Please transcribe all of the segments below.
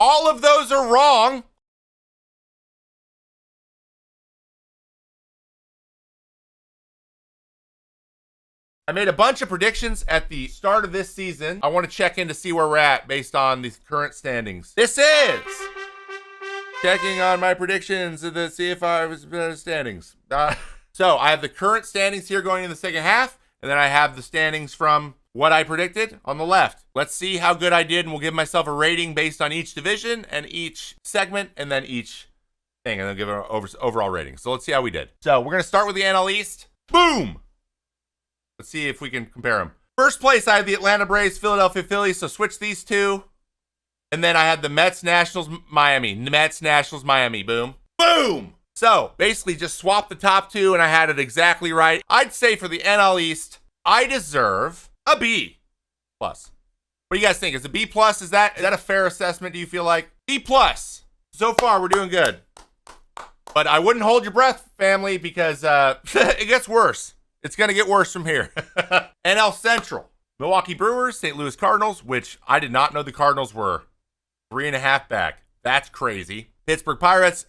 All of those are wrong. I made a bunch of predictions at the start of this season. I want to check in to see where we're at based on the current standings. This is checking on my predictions to see if I was standings. So I have the current standings here going in the second half, and then I have the standings from what I predicted on the left. Let's see how good I did, and we'll give myself a rating based on each division and each segment, and then each thing, and then give it an overall rating. So let's see how we did. So we're going to start with the NL East. Boom! Let's see if we can compare them. First place, I had the Atlanta Braves, Philadelphia Phillies, so switch these two. And then I had the Mets, Nationals, Miami. Mets, Nationals, Miami. Boom. Boom! So, basically just swap the top two, and I had it exactly right. I'd say for the NL East, I deserve a B+. What do you guys think? Is a B+, is that a fair assessment, do you feel like? B+. So far, we're doing good. But I wouldn't hold your breath, family, because it gets worse. It's going to get worse from here. NL Central. Milwaukee Brewers, St. Louis Cardinals, which I did not know the Cardinals were 3.5 back. That's crazy. Pittsburgh Pirates,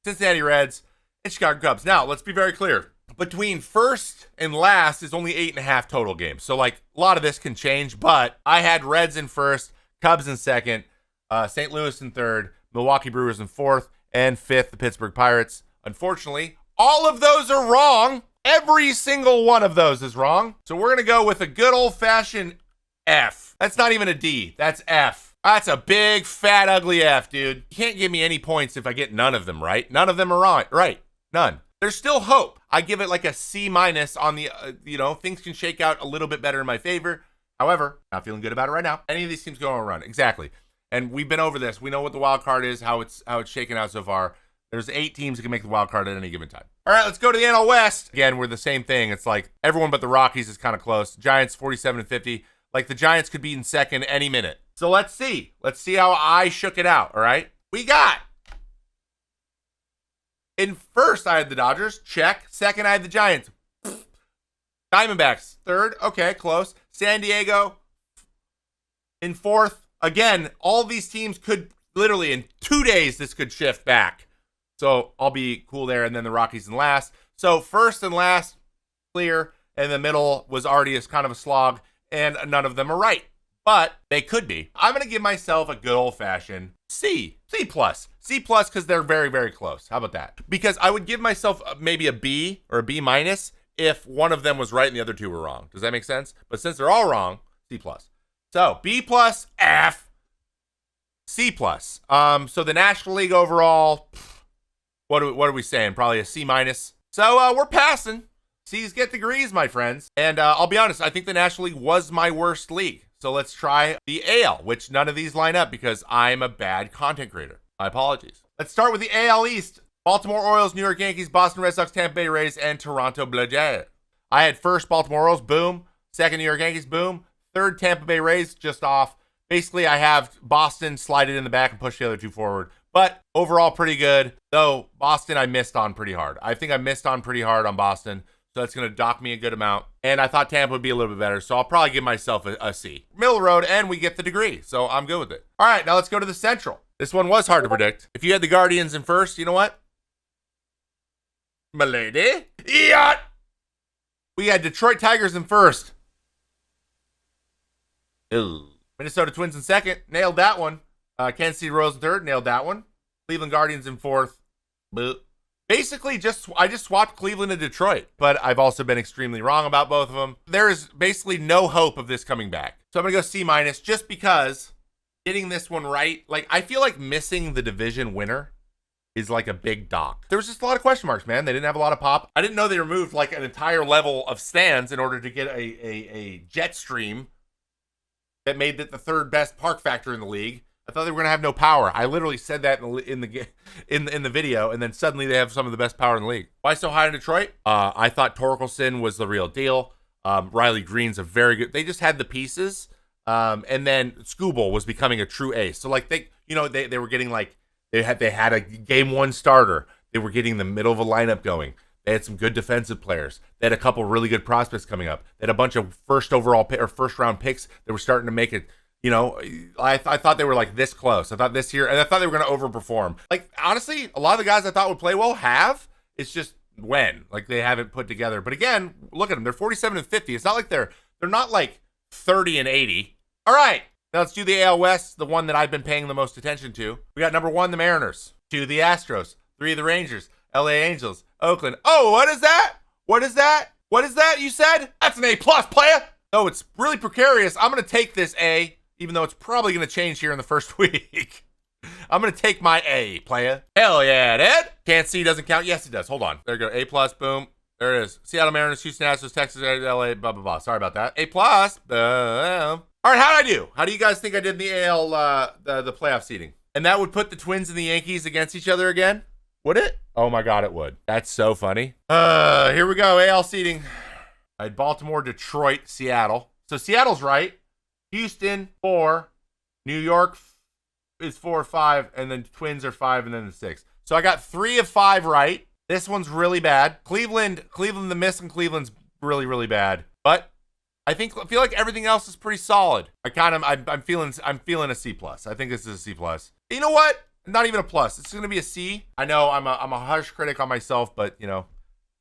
Cincinnati Reds, and Chicago Cubs. Now, let's be very clear. Between first and last is only 8.5 total games. So, like, a lot of this can change, but I had Reds in first, Cubs in second, St. Louis in third, Milwaukee Brewers in fourth, and fifth, the Pittsburgh Pirates. Unfortunately, all of those are wrong. Every single one of those is wrong. So we're going to go with a good old-fashioned F. That's not even a D. That's F. That's a big, fat, ugly F, dude. You can't give me any points if I get none of them right. None of them are wrong. Right. None. There's still hope. I give it like a C- on the, things can shake out a little bit better in my favor. However, not feeling good about it right now. Any of these teams go on a run. Exactly. And we've been over this. We know what the wild card is, how it's shaken out so far. There's 8 teams that can make the wild card at any given time. All right, let's go to the NL West. Again, we're the same thing. It's like everyone but the Rockies is kind of close. Giants 47-50. Like the Giants could be in second any minute. So let's see. Let's see how I shook it out, all right? We got. In first, I had the Dodgers. Check. Second, I had the Giants. Diamondbacks. Third. Okay, close. San Diego. In fourth. Again, all these teams could literally in 2 days, this could shift back. So I'll be cool there. And then the Rockies in last. So first and last, clear. And the middle was already as kind of a slog. And none of them are right. But they could be. I'm going to give myself a good old-fashioned C. C+. C+ because they're very, very close. How about that? Because I would give myself maybe a B or a B- if one of them was right and the other two were wrong. Does that make sense? But since they're all wrong, C+. So B+, F, C+. So the National League overall, what are we saying? Probably a C-. So we're passing. C's get degrees, my friends. And I'll be honest, I think the National League was my worst league. So let's try the AL, which none of these line up because I'm a bad content creator. My apologies. Let's start with the AL East. Baltimore Orioles, New York Yankees, Boston Red Sox, Tampa Bay Rays, and Toronto Blue Jays. I had first Baltimore Orioles, boom. Second New York Yankees, boom. Third Tampa Bay Rays, just off. Basically, I have Boston slide it in the back and push the other two forward. But overall, pretty good. Though Boston, I missed on pretty hard. I think I missed on pretty hard on Boston. So that's going to dock me a good amount. And I thought Tampa would be a little bit better. So I'll probably give myself a C. Middle road, and we get the degree. So I'm good with it. All right, now let's go to the Central. This one was hard to predict. If you had the Guardians in first, you know what? Mayday. Yacht. We had Detroit Tigers in first. Ew. Minnesota Twins in second. Nailed that one. Kansas City Royals in third. Nailed that one. Cleveland Guardians in fourth. Boop. Basically, I just swapped Cleveland and Detroit, but I've also been extremely wrong about both of them. There is basically no hope of this coming back. So I'm going to go C- just because getting this one right, like I feel like missing the division winner is like a big dock. There was just a lot of question marks, man. They didn't have a lot of pop. I didn't know they removed like an entire level of stands in order to get a jet stream that made it the third best park factor in the league. I thought they were going to have no power. I literally said that in the video, and then suddenly they have some of the best power in the league. Why so high in Detroit? I thought Torkelson was the real deal. Riley Green's a very good. They just had the pieces, and then Skubal was becoming a true ace. So like they were getting like they had a game one starter. They were getting the middle of a lineup going. They had some good defensive players. They had a couple really good prospects coming up. They had a bunch of first round picks that were starting to make it. You know, I thought they were like this close. I thought this year, and I thought they were going to overperform. Like, honestly, a lot of the guys I thought would play well have. It's just when, like, they haven't put together. But again, look at them. They're 47 and 50. It's not like they're not like 30 and 80. All right, now let's do the AL West, the one that I've been paying the most attention to. We got number 1, the Mariners. 2, the Astros. 3, the Rangers. LA Angels. Oakland. Oh, what is that? What is that? What is that you said? That's an A plus, player. Oh, it's really precarious. I'm going to take this A, even though it's probably going to change here in the first week. I'm going to take my A, playa. Hell yeah, Ed. Can't see, doesn't count. Yes, it does. Hold on. There you go. A plus, boom. There it is. Seattle Mariners, Houston Astros, Texas, LA, blah, blah, blah. Sorry about that. A plus. All right, how'd I do? How do you guys think I did in the AL, the playoff seeding? And that would put the Twins and the Yankees against each other again? Would it? Oh my God, it would. That's so funny. Here we go. AL seeding. I had Baltimore, Detroit, Seattle. So Seattle's right. Houston, 4. New York is 4 or 5. And then Twins are 5 and then the 6. So I got 3 of 5 right. This one's really bad. Cleveland, the miss in Cleveland's really, really bad. But I feel like everything else is pretty solid. I'm feeling a C plus. I think this is a C plus. You know what? Not even a plus. It's gonna be a C. I know I'm a harsh critic on myself, but you know,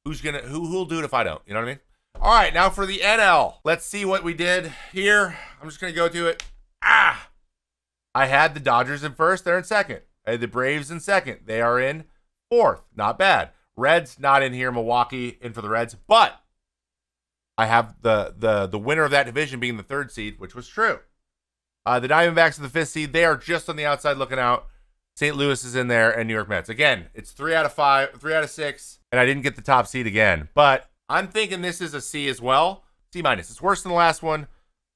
who'll do it if I don't? You know what I mean? All right, now for the NL. Let's see what we did here. I'm just gonna go to it. I had the Dodgers in first. They're in second. I had the Braves in second. They are in fourth. Not bad. Reds not in here. Milwaukee in for the Reds, but I have the winner of that division being the 3rd seed, which was true. The Diamondbacks are the 5th seed. They are just on the outside looking out. St. Louis is in there, and New York Mets. Again, it's 3 out of 5, 3 out of 6, and I didn't get the top seed again. But I'm thinking this is a C as well. C minus. It's worse than the last one,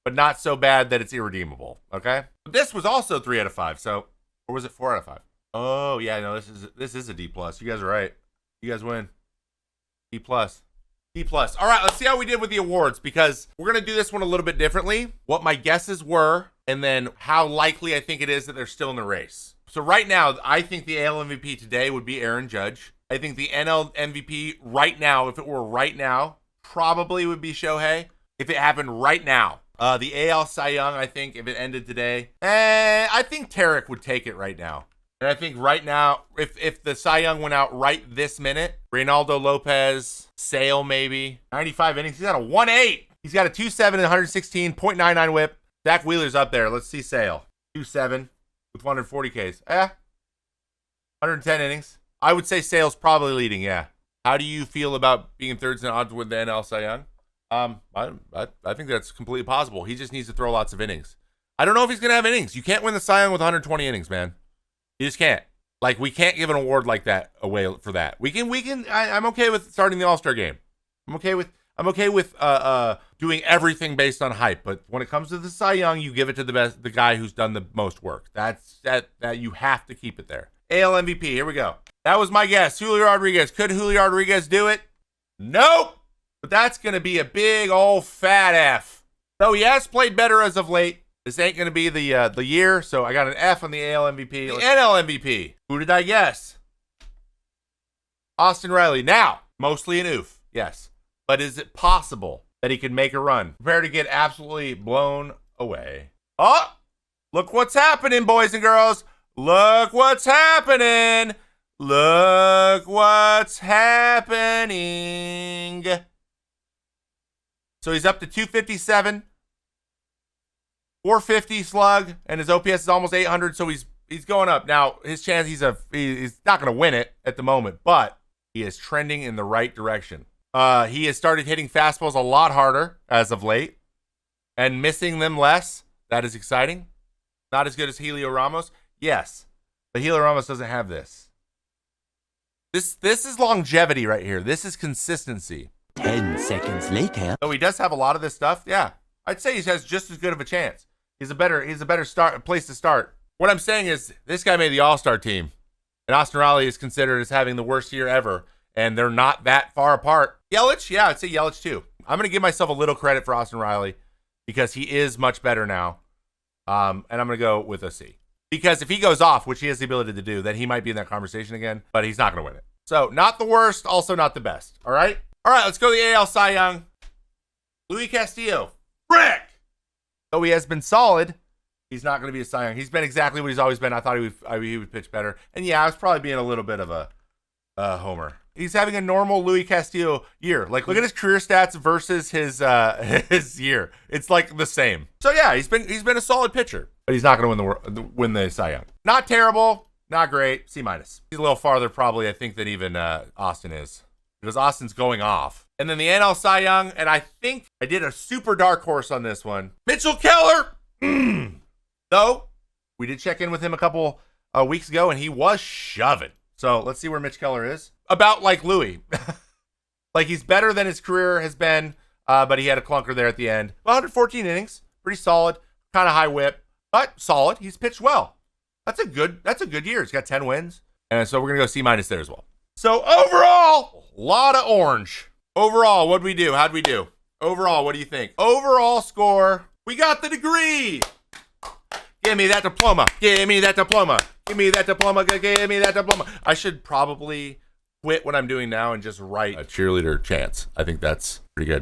but not so bad that it's irredeemable. Okay. But this was also 3 out of 5. So, or was it 4 out of 5? Oh yeah, no, this is a D plus. You guys are right. You guys win. D plus. D plus. All right, let's see how we did with the awards, because we're gonna do this one a little bit differently. What my guesses were, and then how likely I think it is that they're still in the race. So right now, I think the AL MVP today would be Aaron Judge. I think the NL MVP right now, if it were right now, probably would be Shohei. If it happened right now. The AL Cy Young, I think, if it ended today, I think Tarek would take it right now. And I think right now, if the Cy Young went out right this minute, Reynaldo Lopez, Sale maybe, 95 innings. He's got a 1.8. He's got a 2.7 and 116.99 whip. Zach Wheeler's up there. Let's see Sale. 2.7 with 140 Ks. 110 innings. I would say Sale's probably leading, yeah. How do you feel about being thirds in odds with the NL Cy Young? I think that's completely possible. He just needs to throw lots of innings. I don't know if he's going to have innings. You can't win the Cy Young with 120 innings, man. You just can't. Like, we can't give an award like that away for that. I'm okay with starting the All-Star game. I'm okay with doing everything based on hype. But when it comes to the Cy Young, you give it to the guy who's done the most work. That you have to keep it there. AL MVP, here we go. That was my guess. Julio Rodriguez. Could Julio Rodriguez do it? Nope. But that's going to be a big old fat F. So he has played better as of late. This ain't going to be the year, so I got an F on the AL MVP. The NL MVP. Who did I guess? Austin Riley. Now, mostly an oof, yes. But is it possible that he could make a run? Prepare to get absolutely blown away. Oh, look what's happening, boys and girls. Look what's happening. Look what's happening. So he's up to 257. 450 slug, and his OPS is almost 800, so he's going up. Now, his chance, he's not going to win it at the moment, but he is trending in the right direction. He has started hitting fastballs a lot harder as of late, and missing them less. That is exciting. Not as good as Helio Ramos. Yes, but Helio Ramos doesn't have this. This is longevity right here. This is consistency. 10 seconds later. So he does have a lot of this stuff. Yeah, I'd say he has just as good of a chance. He's a better place to start. What I'm saying is this guy made the All-Star team, and Austin Riley is considered as having the worst year ever, and they're not that far apart. Yelich, yeah, I'd say Yelich too. I'm going to give myself a little credit for Austin Riley because he is much better now, and I'm going to go with a C. Because if he goes off, which he has the ability to do, then he might be in that conversation again, but he's not going to win it. So not the worst, also not the best. All right, let's go to the AL Cy Young. Luis Castillo. Frick! Though he has been solid, He's not going to be a Cy Young. He's been exactly what he's always been. I thought he would pitch better. And yeah, I was probably being a little bit of a homer. He's having a normal Louis Castillo year. Like, look at his career stats versus his his year. It's like the same. So yeah, he's been a solid pitcher, but he's not going to win the Cy Young. Not terrible, not great. C-. He's a little farther probably, I think, than even Austin is, because Austin's going off. And then the NL Cy Young, and I think I did a super dark horse on this one. Mitchell Keller. Though we did check in with him a couple weeks ago, and he was shoving. So let's see where Mitch Keller is. About like Louis. Like, he's better than his career has been, but he had a clunker there at the end. 114 innings, pretty solid, kind of high whip, but solid. He's pitched well. That's a good year. He's got 10 wins, and so we're gonna go C- there as well. So overall, a lot of orange. Overall, what'd we do? How'd we do? Overall, what do you think? Overall score, we got the degree. Give me that diploma. Give me that diploma. Give me that diploma. Give me that diploma. I should probably quit what I'm doing now and just write a cheerleader chants. I think that's pretty good.